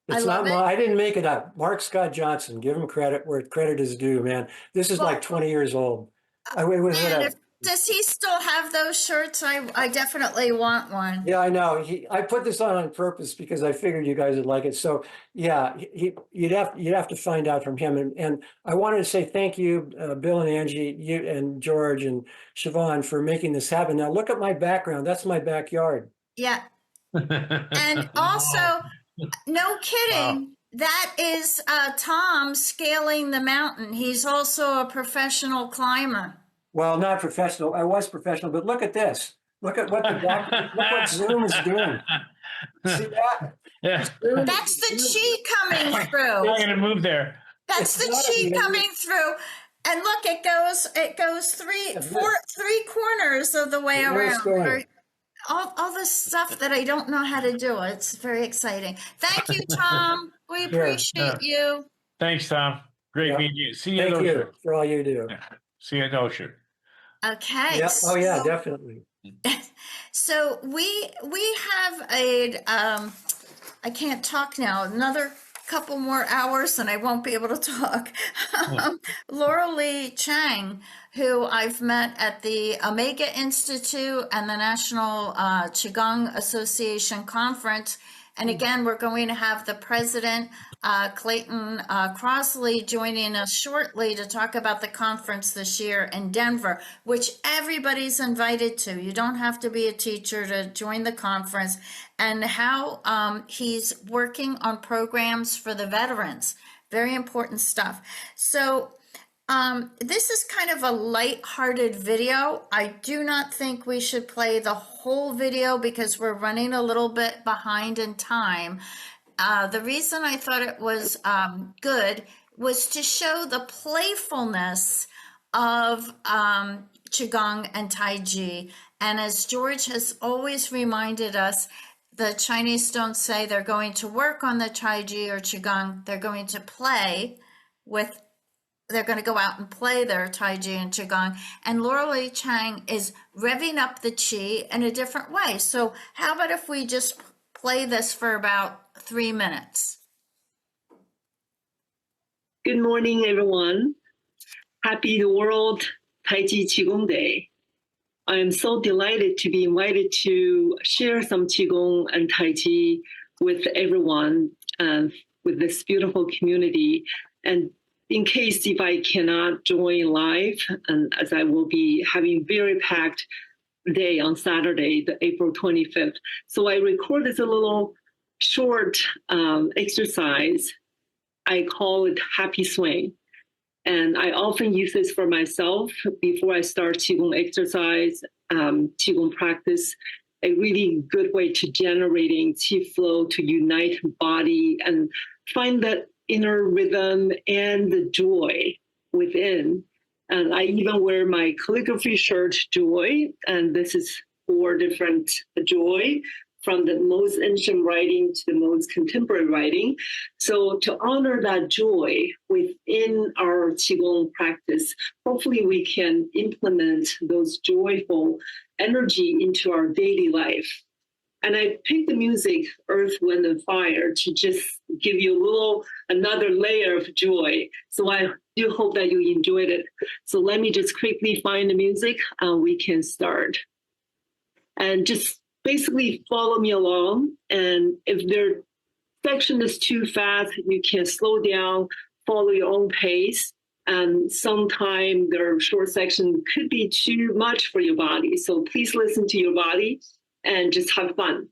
It's not I didn't make it up. Mark Scott Johnson, give him credit where credit is due, man. This is like 20 years old. Does he still have those shirts? I definitely want one. Yeah, I know. I put this on purpose because I figured you guys would like it. So yeah, you'd have to find out from him. And I wanted to say thank you, Bill and Angie, you and George and Siobhan for making this happen. Now look at my background. That's my backyard. Yeah. And also, no kidding. Wow. That is Tom scaling the mountain. He's also a professional climber. Well, not professional. I was professional, but look at this. Look at what look what Zoom is doing. See that? Yeah. That's the chi coming through. I'm going to move there. That's the chi coming through. And look, it goes three corners of the way around. All the stuff that I don't know how to do. It's very exciting. Thank you, Tom. We appreciate you. Thanks, Tom. Great meeting you. See you. Thank you for all you do. Yeah. See you at Osher. Okay. Yeah. Oh yeah, definitely. So we have I can't talk now. Another couple more hours and I won't be able to talk. Lorelei Chang, who I've met at the Omega Institute and the National Qigong Association Conference. And again, we're going to have the president, Clayton Crossley, joining us shortly to talk about the conference this year in Denver, which everybody's invited to. You don't have to be a teacher to join the conference, and how he's working on programs for the veterans. Very important stuff. So This is kind of a light-hearted video. I do not think we should play the whole video because we're running a little bit behind in time. The reason I thought it was good was to show the playfulness of Qigong and Tai Chi. And as George has always reminded us, the Chinese don't say they're going to work on the Tai Chi or Qigong, they're going to play with, they're going to go out and play their Tai Chi and Qigong. And Lorelei Chang is revving up the Qi in a different way. So how about if we just play this for about 3 minutes? Good morning, everyone. Happy World Tai Chi Qigong Day. I am so delighted to be invited to share some Qigong and Tai Chi with everyone, with this beautiful community. And in case if I cannot join live, and as I will be having very packed day on Saturday, the April 25th. So I recorded a little short exercise. I call it Happy Swing. And I often use this for myself before I start Qigong exercise, Qigong practice, a really good way to generating Qi flow to unite body and find that inner rhythm and the joy within. And I even wear my calligraphy shirt, Joy, and this is 4 different joy, from the most ancient writing to the most contemporary writing. So to honor that joy within our Qigong practice, hopefully we can implement those joyful energy into our daily life. And I picked the music, Earth, Wind, and Fire, to just give you another layer of joy. So I do hope that you enjoyed it. So let me just quickly find the music and we can start. And just basically follow me along. And if their section is too fast, you can slow down, follow your own pace. And sometimes their short section could be too much for your body. So please listen to your body and just have fun.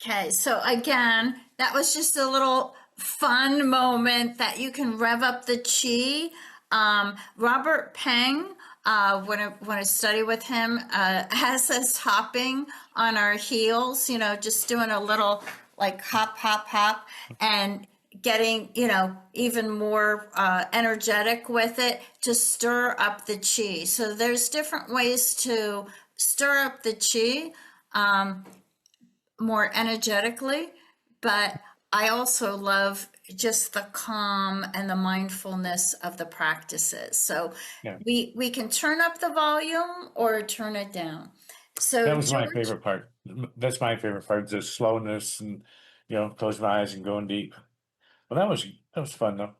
Okay, so again, that was just a little fun moment that you can rev up the chi. Robert Peng, when I study with him, has us hopping on our heels, just doing a little like hop, hop, hop, and getting, even more energetic with it to stir up the chi. So there's different ways to stir up the chi. More energetically, but I also love just the calm and the mindfulness of the practices. So Yeah. we can turn up the volume or turn it down. So That was my George, favorite part. That's my favorite part, the slowness and, close my eyes and going deep. Well, that was fun though.